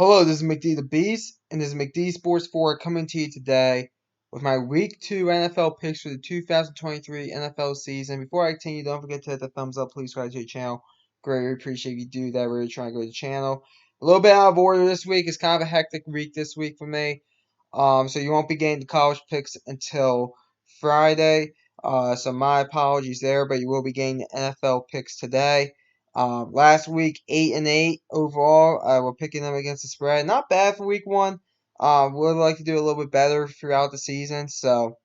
Hello, this is McD the Beast, and this is McD Sports 4 coming to you today with my Week 2 NFL picks for the 2023 NFL season. Before I continue, don't forget to hit the thumbs up. Please subscribe to the channel. Greatly appreciate if you do that. We're trying to grow the channel. A little bit out of order this week. It's kind of a hectic week this week for me. So you won't be getting the college picks until Friday. So my apologies there, but you will be getting the NFL picks today. Last week 8-8 overall. We're picking them against the spread. Not bad for week one. Would like to do a little bit better throughout the season, so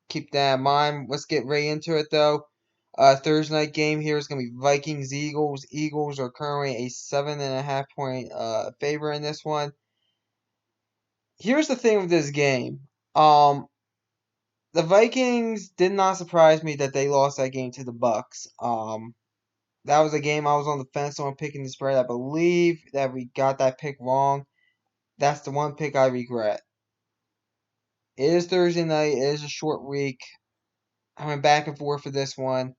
keep that in mind. Let's get right into it though. Thursday night game here is gonna be Vikings Eagles. Eagles are currently a 7.5 point favorite in this one. Here's the thing with this game. The Vikings did not surprise me that they lost that game to the Bucks. That was a game I was on the fence on picking the spread. I believe that we got that pick wrong. That's the one pick I regret. It is Thursday night. It is a short week. I went back and forth for this one.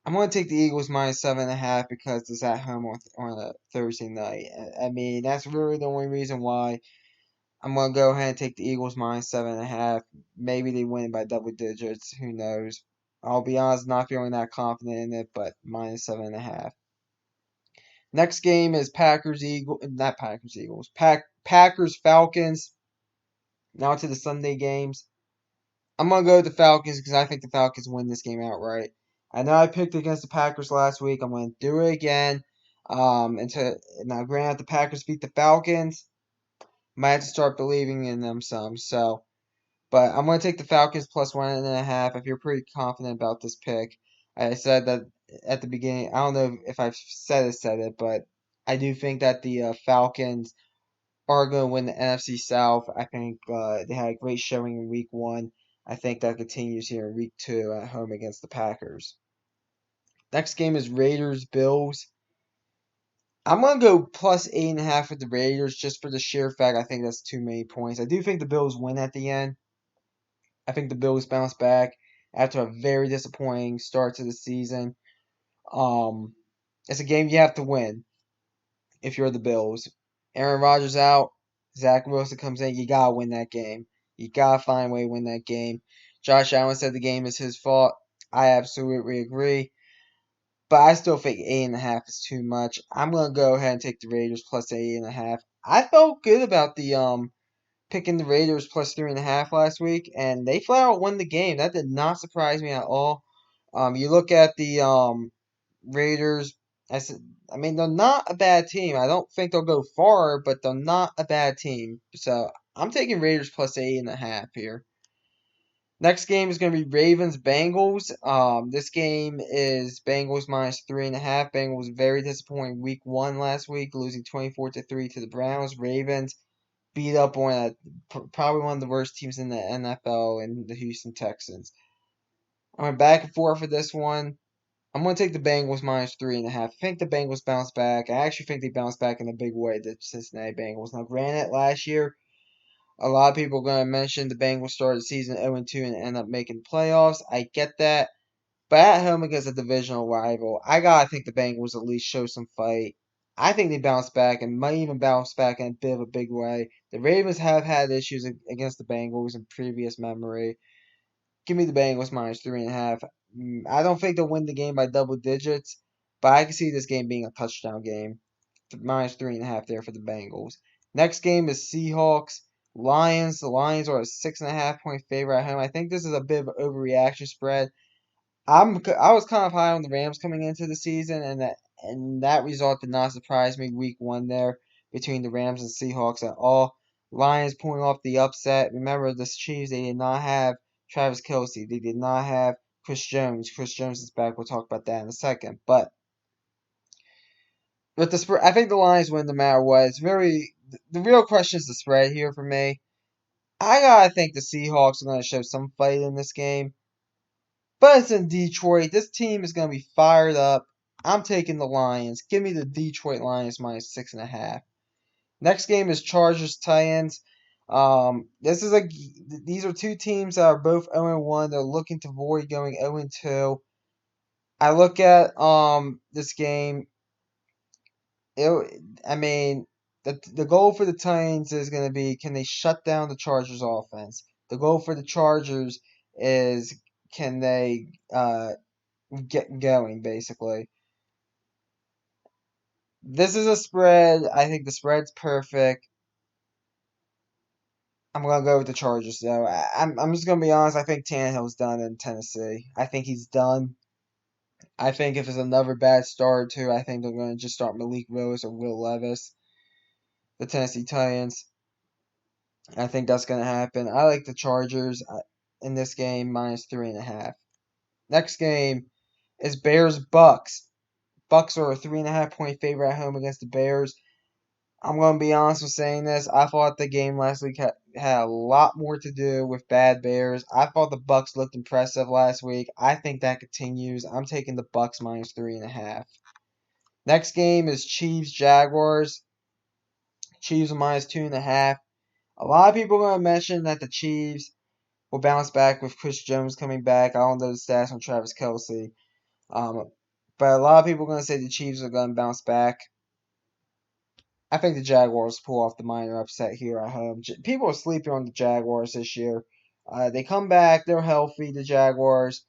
I'm going to take the Eagles minus 7.5 because it's at home on a Thursday night. I mean, that's really the only reason why I'm going to go ahead and take the Eagles minus 7.5. Maybe they win by double digits. Who knows? I'll be honest, not feeling that confident in it, but minus 7.5. Next game is Packers Falcons. Now to the Sunday games. I'm gonna go with the Falcons because I think the Falcons win this game outright. I know I picked against the Packers last week. I'm gonna do it again. Now, granted, the Packers beat the Falcons. Might have to start believing in them some. But I'm gonna take the Falcons plus 1.5. If you're pretty confident about this pick, I said that at the beginning. I don't know if I've said it, but I do think that the Falcons are going to win the NFC South. I think they had a great showing in Week 1. I think that continues here in Week 2 at home against the Packers. Next game is Raiders Bills. I'm going to go plus 8.5 with the Raiders just for the sheer fact I think that's too many points. I do think the Bills win at the end. I think the Bills bounce back after a very disappointing start to the season. Um, it's a game you have to win if you're the Bills. Aaron Rodgers out, Zach Wilson comes in. You gotta win that game. You gotta find a way to win that game. Josh Allen said the game is his fault. I absolutely agree. But I still think 8.5 is too much. I'm gonna go ahead and take the Raiders plus 8.5. I felt good about the picking the Raiders plus 3.5 last week, and they flat out won the game. That did not surprise me at all. You look at the Raiders. I mean, they're not a bad team. I don't think they'll go far, but they're not a bad team. So I'm taking Raiders plus 8.5 here. Next game is going to be Ravens Bengals. This game is Bengals minus 3.5. Bengals very disappointing week 1 last week, losing 24-3 to the Browns. Ravens beat up on probably one of the worst teams in the NFL and the Houston Texans. I went back and forth for this one. I'm going to take the Bengals minus 3.5. I think the Bengals bounce back. I actually think they bounce back in a big way, the Cincinnati Bengals. Now, granted, last year, a lot of people are going to mention the Bengals started the season 0-2 and end up making the playoffs. I get that. But at home against a divisional rival, I got to think the Bengals at least show some fight. I think they bounce back and might even bounce back in a bit of a big way. The Ravens have had issues against the Bengals in previous memory. Give me the Bengals minus 3.5. I don't think they'll win the game by double digits, but I can see this game being a touchdown game. Minus 3.5 there for the Bengals. Next game is Seahawks Lions. The Lions are a 6.5 point favorite at home. I think this is a bit of an overreaction spread. I was kind of high on the Rams coming into the season, and that result did not surprise me. Week 1 there between the Rams and Seahawks at all. Lions pulling off the upset. Remember, the Chiefs, they did not have Travis Kelce. They did not have Chris Jones. Chris Jones is back. We'll talk about that in a second. But with the spread, I think the Lions win no matter what. It's the real question is the spread here for me. I gotta think the Seahawks are gonna show some fight in this game. But it's in Detroit. This team is going to be fired up. I'm taking the Lions. Give me the Detroit Lions minus 6.5. Next game is Chargers Titans. These are two teams that are both 0-1. They're looking to avoid going 0-2. I look at this game. I mean, the goal for the Titans is going to be, can they shut down the Chargers offense? The goal for the Chargers is, can they get going, basically. This is a spread. I think the spread's perfect. I'm gonna go with the Chargers though. I'm just gonna be honest. I think Tannehill's done in Tennessee. I think he's done. I think if it's another bad start too, I think they're gonna just start Malik Willis or Will Levis, the Tennessee Titans. I think that's gonna happen. I like the Chargers in this game -3.5. Next game is Bears Bucks. Bucks are a 3.5 point favorite at home against the Bears. I'm going to be honest with saying this. I thought the game last week had a lot more to do with bad Bears. I thought the Bucks looked impressive last week. I think that continues. I'm taking the Bucks -3.5. Next game is Chiefs Jaguars. Chiefs are -2.5. A lot of people are going to mention that the Chiefs will bounce back with Chris Jones coming back. I don't know the stats on Travis Kelce. But a lot of people are going to say the Chiefs are going to bounce back. I think the Jaguars pull off the minor upset here at home. People are sleeping on the Jaguars this year. They come back. They're healthy. The Jaguars.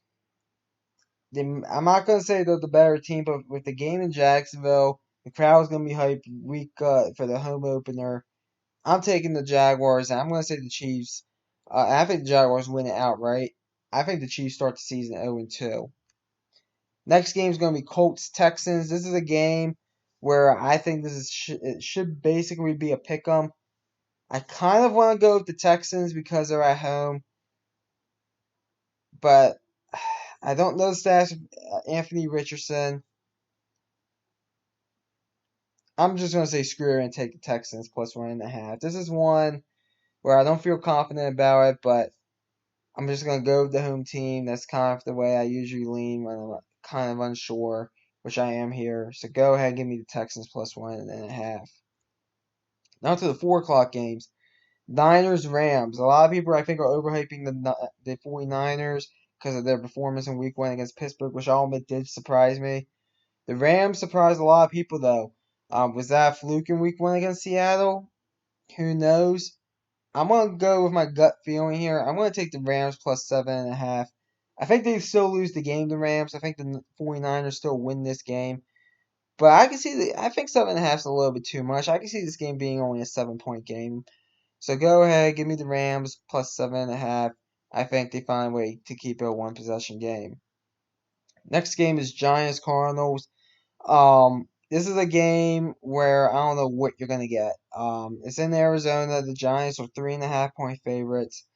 I'm not going to say they're the better team, but with the game in Jacksonville, the crowd's going to be hyped week for the home opener. I'm taking the Jaguars, and I'm going to say the Chiefs. I think the Jaguars win it outright. I think the Chiefs start the season 0-2. Next game is going to be Colts Texans. This is a game where I think it should basically be a pick 'em. I kind of want to go with the Texans because they're at home, but I don't know the stats of Anthony Richardson. I'm just going to say screw it and take the Texans +1.5. This is one where I don't feel confident about it, but I'm just going to go with the home team. That's kind of the way I usually lean when I'm kind of unsure, which I am here. So go ahead and give me the Texans +1.5. Now to the 4 o'clock games. Niners Rams. A lot of people I think are overhyping the 49ers because of their performance in week 1 against Pittsburgh, which I'll admit did surprise me. The Rams surprised a lot of people though. Was that a fluke in week 1 against Seattle? Who knows? I'm gonna go with my gut feeling here. I'm gonna take the Rams +7.5. I think they still lose the game, the Rams. I think the 49ers still win this game. But I can see I think 7.5 is a little bit too much. I can see this game being only a 7 point game. So go ahead, give me the Rams +7.5. I think they find a way to keep it a one possession game. Next game is Giants Cardinals. This is a game where I don't know what you're gonna get. It's in Arizona. The Giants are 3.5 point favorites.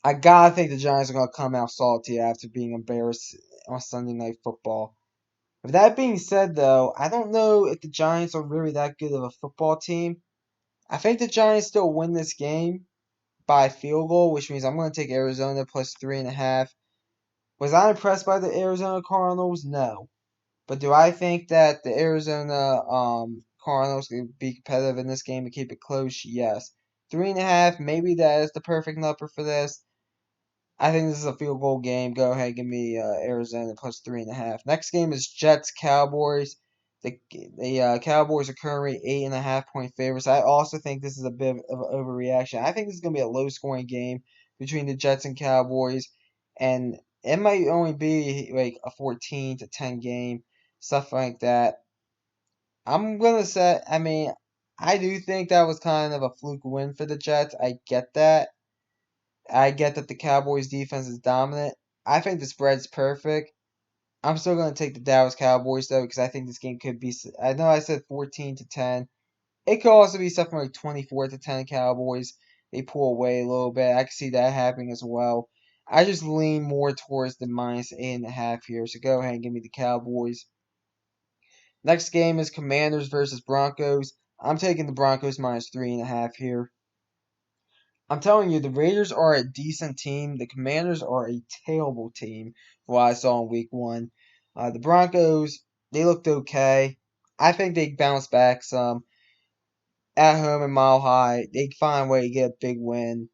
I gotta think the Giants are gonna come out salty after being embarrassed on Sunday Night Football. With that being said, though, I don't know if the Giants are really that good of a football team. I think the Giants still win this game by field goal, which means I'm going to take Arizona +3.5. Was I impressed by the Arizona Cardinals? No. But do I think that the Arizona Cardinals can be competitive in this game and keep it close? Yes. 3.5, maybe that is the perfect number for this. I think this is a field goal game. Go ahead, give me Arizona +3.5. Next game is Jets Cowboys. The Cowboys are currently 8.5 point favorites. I also think this is a bit of an overreaction. I think this is going to be a low scoring game between the Jets and Cowboys, and it might only be like a 14-10 game, stuff like that. I'm gonna say, I mean, I do think that was kind of a fluke win for the Jets. I get that. I get that the Cowboys defense is dominant. I think the spread's perfect. I'm still going to take the Dallas Cowboys though because I think this game could be. I know I said 14-10. It could also be something like 24-10 Cowboys. They pull away a little bit. I can see that happening as well. I just lean more towards the -8.5 here. So go ahead and give me the Cowboys. Next game is Commanders versus Broncos. I'm taking the Broncos -3.5 here. I'm telling you, the Raiders are a decent team. The Commanders are a terrible team, from what I saw in week 1. The Broncos, they looked okay. I think they bounce back some. At home in Mile High, they find a way to get a big win.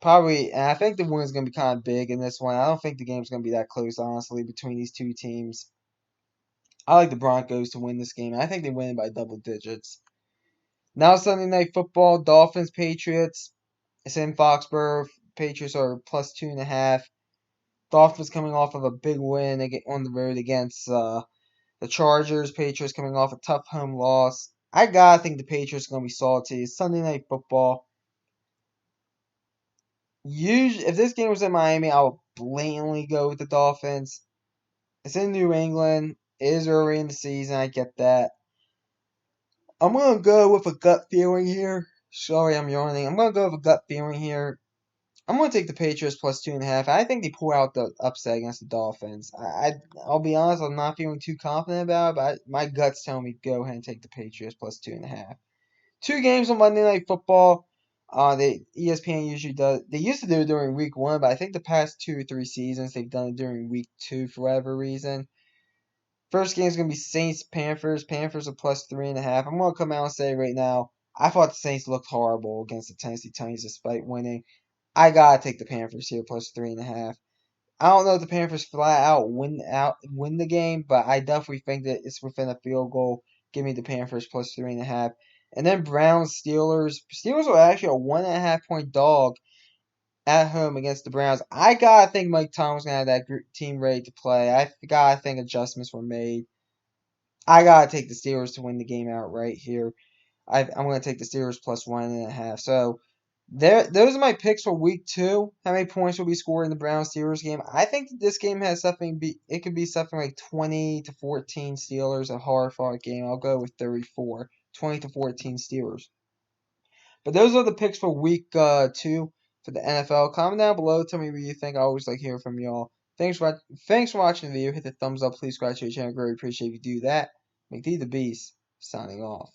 Probably, and I think the win is going to be kind of big in this one. I don't think the game's going to be that close, honestly, between these two teams. I like the Broncos to win this game. I think they win by double digits. Now Sunday Night Football, Dolphins, Patriots. It's in Foxborough. Patriots are plus 2.5. Dolphins coming off of a big win on the road against the Chargers. Patriots coming off a tough home loss. I gotta think the Patriots are gonna be salty. It's Sunday Night Football. Usually, if this game was in Miami, I would blatantly go with the Dolphins. It's in New England. It is early in the season. I get that. I'm gonna go with a gut feeling here. Sorry, I'm yawning. I'm gonna go with a gut feeling here. I'm gonna take the Patriots plus 2.5. I think they pull out the upset against the Dolphins. I'll be honest, I'm not feeling too confident about it, but my guts tell me go ahead and take the Patriots plus 2.5. Two games on Monday Night Football. The ESPN usually does. They used to do it during week 1, but I think the past 2 or 3 seasons they've done it during week 2 for whatever reason. First game is gonna be Saints Panthers. Panthers are plus 3.5. I'm gonna come out and say right now, I thought the Saints looked horrible against the Tennessee Titans despite winning. I gotta take the Panthers here plus 3.5. I don't know if the Panthers flat out win the game, but I definitely think that it's within a field goal. Give me the Panthers plus 3.5. And then Browns Steelers. Steelers are actually a 1.5 point dog at home against the Browns. I gotta think Mike Tomlin's gonna have that team ready to play. I gotta think adjustments were made. I gotta take the Steelers to win the game outright here. I'm gonna take the Steelers plus 1.5. So those are my picks for week 2. How many points will be scored in the Browns Steelers game? I think that this game has something. It could be something like 20-14 Steelers, a hard fought game. I'll go with 34, 20-14 Steelers. But those are the picks for week 2 for the NFL. Comment down below. Tell me what you think. I always like hearing from y'all. Thanks for watching the video. Hit the thumbs up. Please subscribe to the channel. Greatly appreciate if you do that. McD the Beast signing off.